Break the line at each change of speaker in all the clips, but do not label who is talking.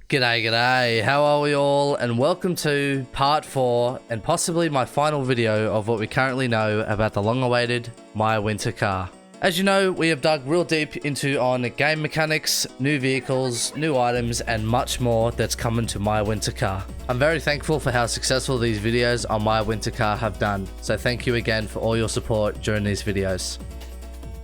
G'day, how are we all, and welcome to part 4 and possibly my final video of what we currently know about the long-awaited My Winter car. As you know, we have dug real deep into on game mechanics, new vehicles, new items, and much more that's coming to My Winter car. I'm very thankful for how successful these videos on My Winter car have done, so thank you again for all your support during these videos.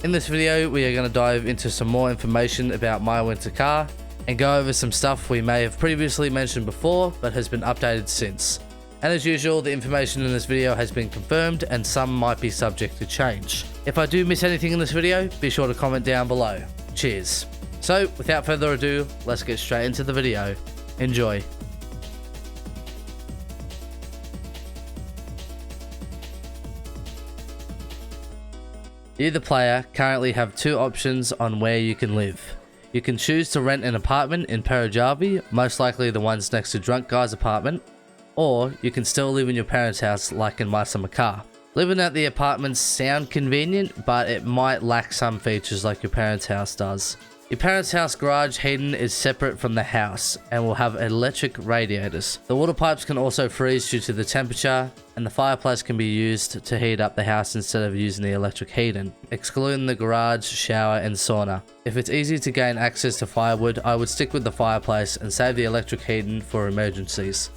In this video, we are going to dive into some more information about My Winter car, and go over some stuff we may have previously mentioned before but has been updated since. And as usual, the information in this video has been confirmed and some might be subject to change. If I do miss anything in this video, be sure to comment down below. Cheers. So without further ado, let's get straight into the video. Enjoy. You, the player, currently have two options on where you can live. You can choose to rent an apartment in Parajavi, most likely the ones next to Drunk Guy's apartment, or you can still live in your parents' house like in My Summer Car. Living at the apartments sound convenient, but it might lack some features like your parents' house does. Your parents' house garage heating is separate from the house and will have electric radiators. The water pipes can also freeze due to the temperature, and the fireplace can be used to heat up the house instead of using the electric heating, excluding the garage, shower, and sauna. If it's easy to gain access to firewood, I would stick with the fireplace and save the electric heating for emergencies.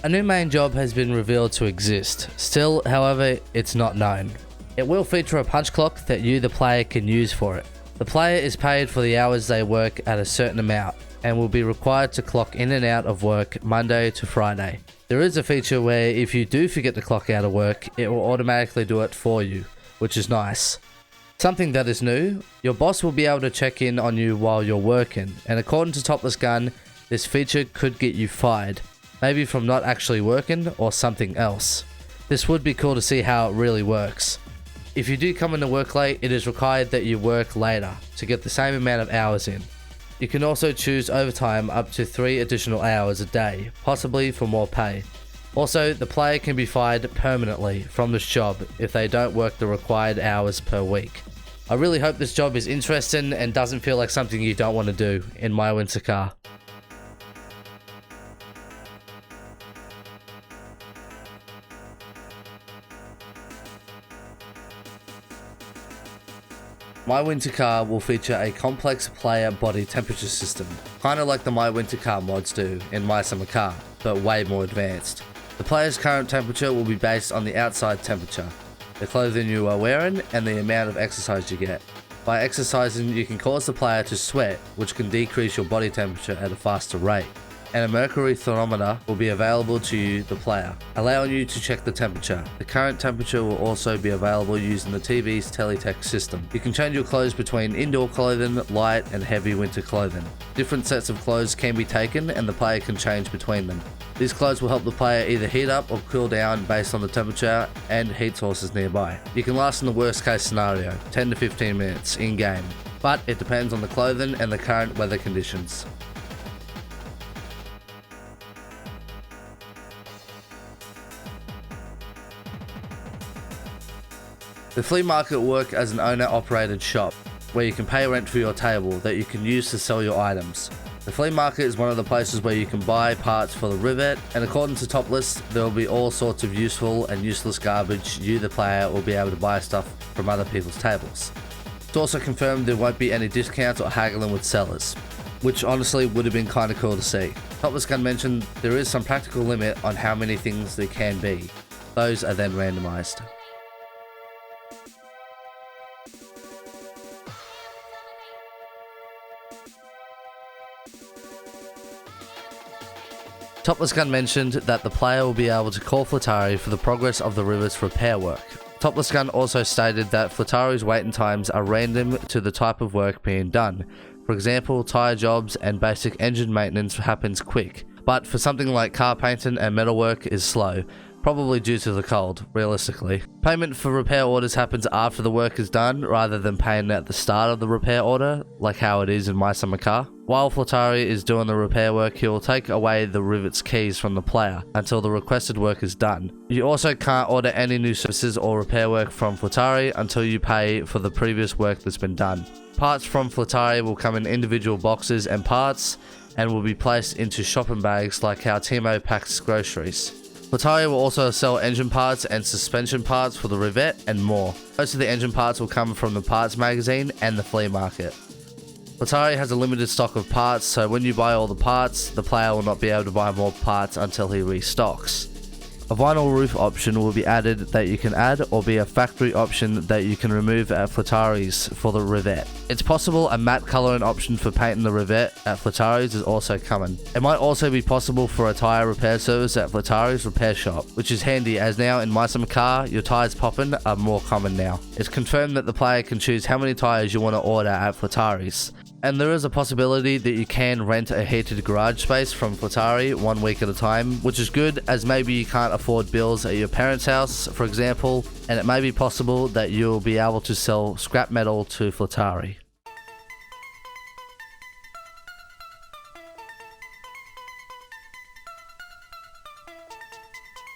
A new main job has been revealed to exist. Still, however, it's not known. It will feature a punch clock that you, the player, can use for it. The player is paid for the hours they work at a certain amount, and will be required to clock in and out of work Monday to Friday. There is a feature where if you do forget to clock out of work, it will automatically do it for you, which is nice. Something that is new, your boss will be able to check in on you while you're working, and according to Topless Gun, this feature could get you fired. Maybe from not actually working or something else. This would be cool to see how it really works. If you do come into work late, it is required that you work later to get the same amount of hours in. You can also choose overtime up to 3 additional hours a day, possibly for more pay. Also, the player can be fired permanently from this job if they don't work the required hours per week. I really hope this job is interesting and doesn't feel like something you don't want to do in My Winter car. My Winter car will feature a complex player body temperature system, kinda like the My Winter car mods do in My Summer Car, but way more advanced. The player's current temperature will be based on the outside temperature, the clothing you are wearing, and the amount of exercise you get. By exercising, you can cause the player to sweat, which can decrease your body temperature at a faster rate. And a mercury thermometer will be available to you, the player, allowing you to check the temperature. The current temperature will also be available using the TV's teletext system. You can change your clothes between indoor clothing, light and heavy winter clothing. Different sets of clothes can be taken and the player can change between them. These clothes will help the player either heat up or cool down based on the temperature and heat sources nearby. You can last in the worst case scenario, 10 to 15 minutes in game, but it depends on the clothing and the current weather conditions. The flea market will work as an owner-operated shop, where you can pay rent for your table that you can use to sell your items. The flea market is one of the places where you can buy parts for the rivet, and according to Topless, there will be all sorts of useful and useless garbage. You, the player, will be able to buy stuff from other people's tables. It's also confirmed there won't be any discounts or haggling with sellers, which honestly would have been kinda cool to see. Topless Gun mentioned there is some practical limit on how many things there can be. Those are then randomized. Topless Gun mentioned that the player will be able to call Flutari for the progress of the rivet's repair work. Topless Gun also stated that Flutari's waiting times are random to the type of work being done. For example, tyre jobs and basic engine maintenance happens quick, but for something like car painting and metalwork is slow. probably due to the cold, realistically. Payment for repair orders happens after the work is done, rather than paying at the start of the repair order, like how it is in My Summer Car. While Flea is doing the repair work, he will take away the rivet's keys from the player until the requested work is done. You also can't order any new services or repair work from Flea until you pay for the previous work that's been done. Parts from Flea will come in individual boxes and parts, and will be placed into shopping bags like how Timo packs groceries. Flea will also sell engine parts and suspension parts for the Rivet and more. Most of the engine parts will come from the parts magazine and the flea market. Flea has a limited stock of parts, so when you buy all the parts, the player will not be able to buy more parts until he restocks. A vinyl roof option will be added that you can add, or be a factory option that you can remove at Flea for the Rivet. It's possible a matte colouring option for painting the Rivet at Flea is also coming. It might also be possible for a tyre repair service at Flea's repair shop, which is handy as now in My Summer Car, your tyres popping are more common now. It's confirmed that the player can choose how many tyres you want to order at Flea's. And there is a possibility that you can rent a heated garage space from Flea 1 week at a time, which is good as maybe you can't afford bills at your parents' house, for example, and it may be possible that you'll be able to sell scrap metal to Flea.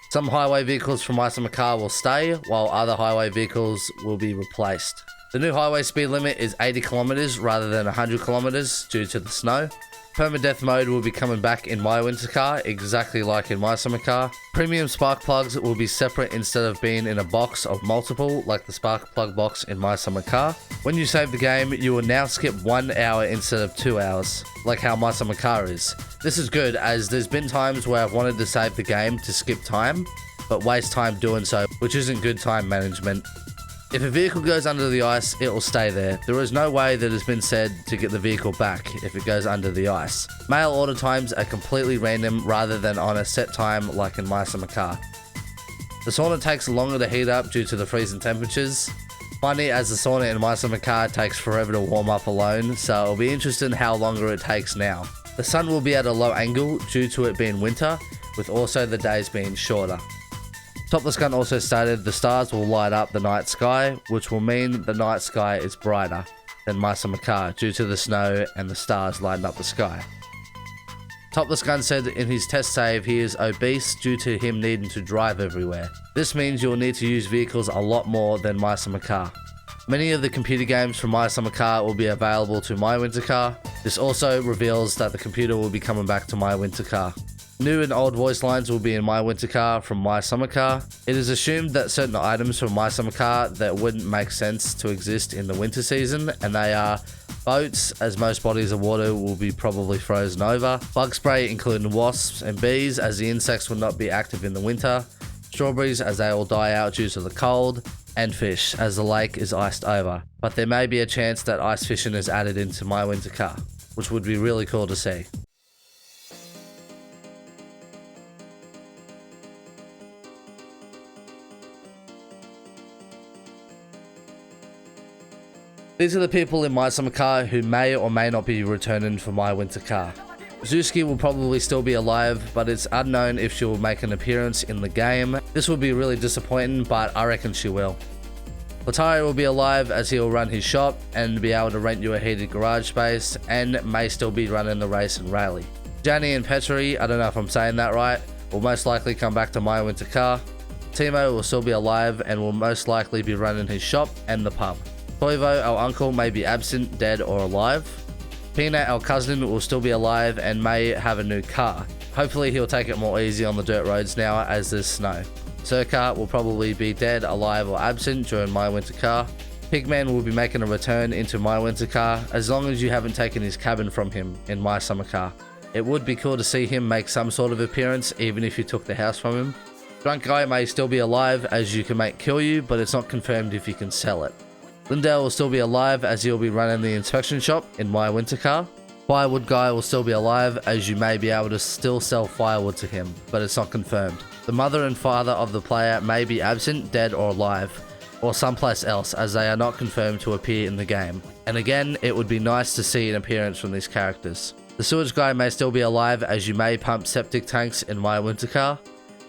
Some highway vehicles from My Summer Car will stay, while other highway vehicles will be replaced. The new highway speed limit is 80 km rather than 100 km due to the snow. Permadeath mode will be coming back in My Winter Car, exactly like in My Summer Car. Premium spark plugs will be separate instead of being in a box of multiple, like the spark plug box in My Summer Car. When you save the game, you will now skip 1 hour instead of 2 hours, like how My Summer Car is. This is good, as there's been times where I've wanted to save the game to skip time, but waste time doing so, which isn't good time management. If a vehicle goes under the ice, it will stay there. There is no way that has been said to get the vehicle back if it goes under the ice. Mail order times are completely random rather than on a set time like in My Summer Car. The sauna takes longer to heat up due to the freezing temperatures. Funny, as the sauna in My Summer Car takes forever to warm up alone, so it'll be interesting how longer it takes now. The sun will be at a low angle due to it being winter, with also the days being shorter. Topless Gun also stated the stars will light up the night sky, which will mean the night sky is brighter than My Summer Car due to the snow and the stars lighting up the sky. Topless Gun said in his test save he is obese due to him needing to drive everywhere. This means you'll need to use vehicles a lot more than My Summer Car. Many of the computer games from My Summer Car will be available to My Winter Car. This also reveals that the computer will be coming back to My Winter Car. New and old voice lines will be in My Winter Car from My Summer Car. It is assumed that certain items from My Summer Car that wouldn't make sense to exist in the winter season, and they are boats, as most bodies of water will be probably frozen over, bug spray including wasps and bees, as the insects will not be active in the winter, strawberries as they will die out due to the cold, and fish as the lake is iced over. But there may be a chance that ice fishing is added into My Winter Car, which would be really cool to see. These are the people in My Summer Car who may or may not be returning for My Winter Car. Zuski will probably still be alive, but it's unknown if she will make an appearance in the game. This will be really disappointing, but I reckon she will. Flea will be alive as he will run his shop and be able to rent you a heated garage space, and may still be running the race and rally. Janny and Petri, I don't know if I'm saying that right, will most likely come back to My Winter Car. Timo will still be alive and will most likely be running his shop and the pub. Toivo, our uncle, may be absent, dead or alive. Peanut, our cousin, will still be alive and may have a new car. Hopefully he'll take it more easy on the dirt roads now as there's snow. Circa will probably be dead, alive or absent during My Winter Car. Pigman will be making a return into My Winter Car as long as you haven't taken his cabin from him in My Summer Car. It would be cool to see him make some sort of appearance even if you took the house from him. Drunk Guy may still be alive as you can make kill you, but it's not confirmed if you can sell it. Lindale will still be alive as he'll be running the inspection shop in My Winter Car. Firewood Guy will still be alive as you may be able to still sell firewood to him, but it's not confirmed. The mother and father of the player may be absent, dead or alive, or someplace else as they are not confirmed to appear in the game. And again, it would be nice to see an appearance from these characters. The Sewage Guy may still be alive as you may pump septic tanks in My Winter Car.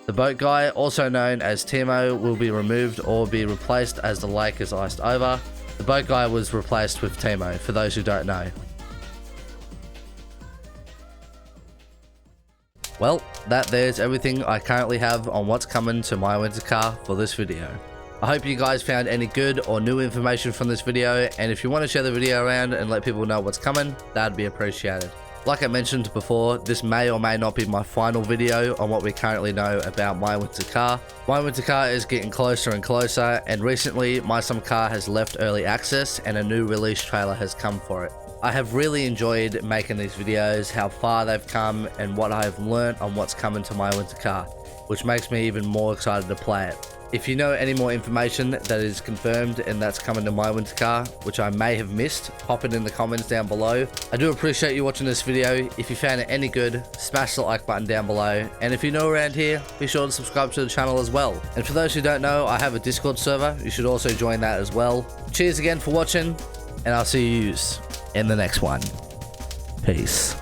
The boat guy, also known as Timo, will be removed or be replaced as the lake is iced over. The boat guy was replaced with Timo, for those who don't know. Well, there's everything I currently have on what's coming to my winter car for this video. I hope you guys found any good or new information from this video, and if you want to share the video around and let people know what's coming, that'd be appreciated. Like I mentioned before, this may or may not be my final video on what we currently know about my winter car. My winter car is getting closer and closer, and recently my some car has left early access and a new release trailer has come for it. I have really enjoyed making these videos, how far they've come, and what I have learnt on what's coming to my winter car, which makes me even more excited to play it. If you know any more information that is confirmed and that's coming to my winter car, which I may have missed, pop it in the comments down below. I do appreciate you watching this video. If you found it any good, smash the like button down below. And if you're new around here, be sure to subscribe to the channel as well. And for those who don't know, I have a Discord server. You should also join that as well. Cheers again for watching, and I'll see you in the next one. Peace.